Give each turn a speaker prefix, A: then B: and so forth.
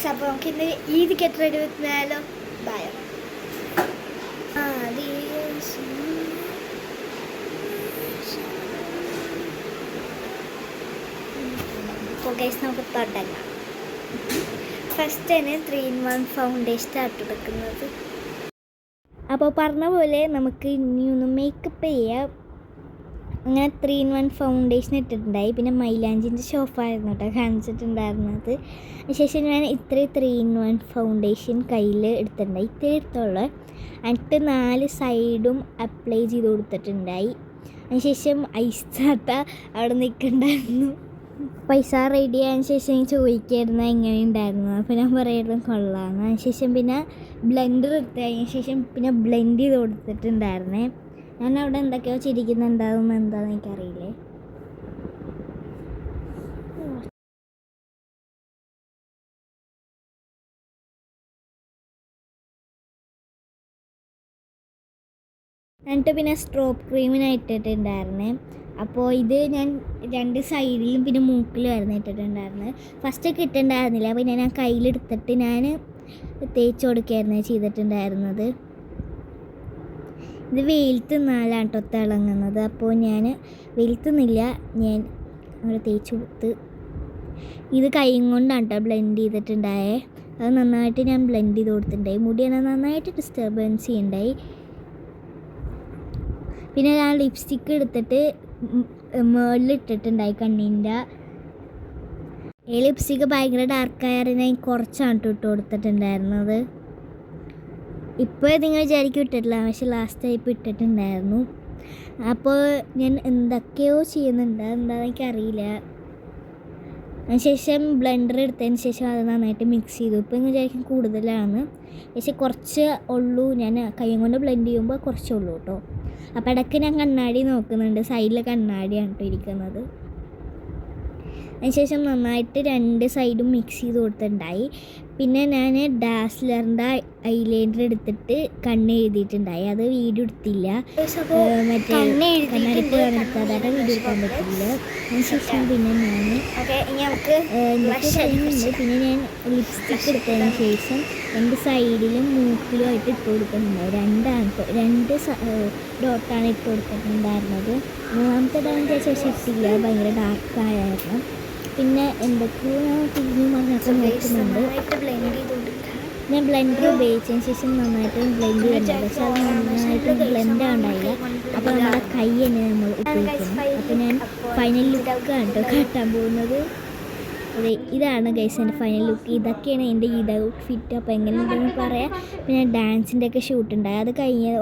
A: Guys, അപ്പോൾ നമുക്ക് ഇന്ന് ഈദ് ഗെറ്റ് റെഡി വെച്ചാലോ. ബൈ. അപ്പോൾ ഗൈസ് നമുക്ക് തുടങ്ങാം. ഫസ്റ്റ് തന്നെ 3-in-1 ഫൗണ്ടേഷൻ ആയിട്ട് എടുക്കുന്നത്. അപ്പോൾ പറഞ്ഞ പോലെ നമുക്ക് ഇനിയൊന്ന് മേക്കപ്പ് ചെയ്യാം. അങ്ങനെ 3-in-1 ഫൗണ്ടേഷൻ ഇട്ടിട്ടുണ്ടായി. പിന്നെ മൈലാഞ്ചിൻ്റെ ഷോപ്പായിരുന്നു കേട്ടോ കാണിച്ചിട്ടുണ്ടായിരുന്നത്. അതിനുശേഷം ഞാൻ ഇത്രയും 3-in-1 ഫൗണ്ടേഷൻ കയ്യിൽ എടുത്തിട്ടുണ്ടായി. ഇത്രയും എടുത്തുള്ള എന്നിട്ട് 4 സൈഡും അപ്ലൈ ചെയ്ത് കൊടുത്തിട്ടുണ്ടായി. അതിനുശേഷം ഐസ് ചാട്ട അവിടെ നിൽക്കുന്നുണ്ടായിരുന്നു. പൈസ റെഡി ആയതിനു ശേഷം ചോദിക്കായിരുന്നു എങ്ങനെയുണ്ടായിരുന്നു. അപ്പോൾ ഞാൻ പറയായിരുന്നു കൊള്ളാമെന്ന്. അതിനുശേഷം പിന്നെ ബ്ലെൻഡർ എടുത്തതിന് ശേഷം പിന്നെ ബ്ലെൻഡ് ചെയ്ത് കൊടുത്തിട്ടുണ്ടായിരുന്നേ. ഞാൻ അവിടെ എന്തൊക്കെയോ ചിരിക്കുന്നുണ്ടാവും, എന്താണെന്ന് എനിക്കറിയില്ലേ. എന്നിട്ട് പിന്നെ സ്ട്രോപ്പ് ക്രീമിനായി ഇട്ടിട്ടുണ്ടായിരുന്നേ. അപ്പോൾ ഇത് ഞാൻ 2 സൈഡിലും പിന്നെ മൂക്കിലുമായിരുന്നു ഇട്ടിട്ടുണ്ടായിരുന്നത്. ഫസ്റ്റൊക്കെ ഇട്ടിട്ടുണ്ടായിരുന്നില്ല. പിന്നെ ഞാൻ കയ്യിലെടുത്തിട്ട് ഞാൻ തേച്ച് കൊടുക്കുകയായിരുന്നു ചെയ്തിട്ടുണ്ടായിരുന്നത്. ഇത് വെയിലത്ത് നിന്നാലാണ് കേട്ടോ തിളങ്ങുന്നത്. അപ്പോൾ ഞാൻ വെയിലത്തുനിന്നില്ല, ഞാൻ അവിടെ തേച്ച് കൊടുത്ത്. ഇത് കൈ കൊണ്ടാണ് കേട്ടോ ബ്ലെൻഡ് ചെയ്തിട്ടുണ്ടായേ. അത് നന്നായിട്ട് ഞാൻ ബ്ലെൻഡ് ചെയ്ത് കൊടുത്തിട്ടുണ്ടായി. മുടി തന്നെ നന്നായിട്ട് ഡിസ്റ്റർബൻസ് ചെയ്യുന്നുണ്ടായി. പിന്നെ ഞാൻ ലിപ്സ്റ്റിക്ക് എടുത്തിട്ട് മേളിലിട്ടിട്ടുണ്ടായി കണ്ണിൻ്റെ. ഈ ലിപ്സ്റ്റിക്ക് ഭയങ്കര ഡാർക്കായാലും ഞാൻ കുറച്ചാണ് ഇട്ട് കൊടുത്തിട്ടുണ്ടായിരുന്നത്. ഇപ്പോൾ നിങ്ങൾ വിചാരിക്കും ഇട്ടിട്ടില്ല, പക്ഷെ ലാസ്റ്റ് ടൈപ്പ് ഇട്ടിട്ടുണ്ടായിരുന്നു. അപ്പോൾ ഞാൻ എന്തൊക്കെയോ ചെയ്യുന്നുണ്ട്, എന്താണെന്ന് എനിക്കറിയില്ല. അതിനുശേഷം ബ്ലെൻഡർ എടുത്തതിന് ശേഷം അത് നന്നായിട്ട് മിക്സ് ചെയ്തു. ഇപ്പോൾ നിങ്ങൾ വിചാരിക്കും കൂടുതലാണ്, പക്ഷേ കുറച്ച് ഉള്ളൂ. ഞാൻ കൈ കൊണ്ട് ബ്ലെൻഡ് ചെയ്യുമ്പോൾ കുറച്ചേ ഉള്ളൂ കേട്ടോ. അപ്പോൾ ഇടയ്ക്ക് ഞാൻ കണ്ണാടി നോക്കുന്നുണ്ട്. സൈഡിൽ കണ്ണാടിയാണ് കേട്ടോ ഇരിക്കുന്നത്. അതിനുശേഷം നന്നായിട്ട് 2 സൈഡും മിക്സ് ചെയ്ത് കൊടുത്തിട്ടുണ്ടായി. പിന്നെ ഞാൻ ഡാസ്ലറിൻ്റെ ഐലൈനർ എടുത്തിട്ട് കണ്ണ് എഴുതിയിട്ടുണ്ടായി. അത് വീഡിയോ എടുത്തില്ല, മറ്റേ കണ്ണാടിപ്പ് എടുക്കാതെ വീഡിയോ എടുക്കാൻ പറ്റില്ല. അതിനുശേഷം പിന്നെ പിന്നെ ഞാൻ ലിപ്സ്റ്റിക്ക് എടുത്തതിന് ശേഷം 2 സൈഡിലും മൂക്കിലുമായിട്ട് ഇട്ട് കൊടുക്കുന്നുണ്ടായി. 2 ഡോട്ടാണ് ഇട്ട് കൊടുത്തിട്ടുണ്ടായിരുന്നത്. 3ാമത്തെ ഡാൻ ശേഷം ഇട്ടില്ല, ഭയങ്കര ഡാർക്കായിരുന്നു. പിന്നെ എന്തൊക്കെയോ ഞാൻ തിരിഞ്ഞു വന്നൊക്കെ നോക്കുന്നുണ്ട്. ഞാൻ ബ്ലെൻഡർ ഉപയോഗിച്ചതിന് ശേഷം നന്നായിട്ട് ബ്ലെൻഡ് ചെയ്യുന്നുണ്ട്. പക്ഷെ അത് നന്നായിട്ട് ബ്ലെൻഡ് ഉണ്ടായില്ല. അപ്പോൾ നമ്മുടെ കൈ തന്നെ നമ്മൾ ഉപയോഗിക്കണം. അപ്പോൾ ഞാൻ ഫൈനൽ ലുക്കാണ് കേട്ടോ കാട്ടാൻ പോകുന്നത്. അതെ, ഇതാണ് ഗൈസ് എൻ്റെ ഫൈനൽ ലുക്ക്. ഇതൊക്കെയാണ് എൻ്റെ ഈദ് ഔട്ട്ഫിറ്റ്. അപ്പോൾ എങ്ങനെയുണ്ടെന്ന് പറയാം. പിന്നെ ഡാൻസിൻ്റെ ഒക്കെ ഷൂട്ട് ഉണ്ടായി. അത് കഴിഞ്ഞ്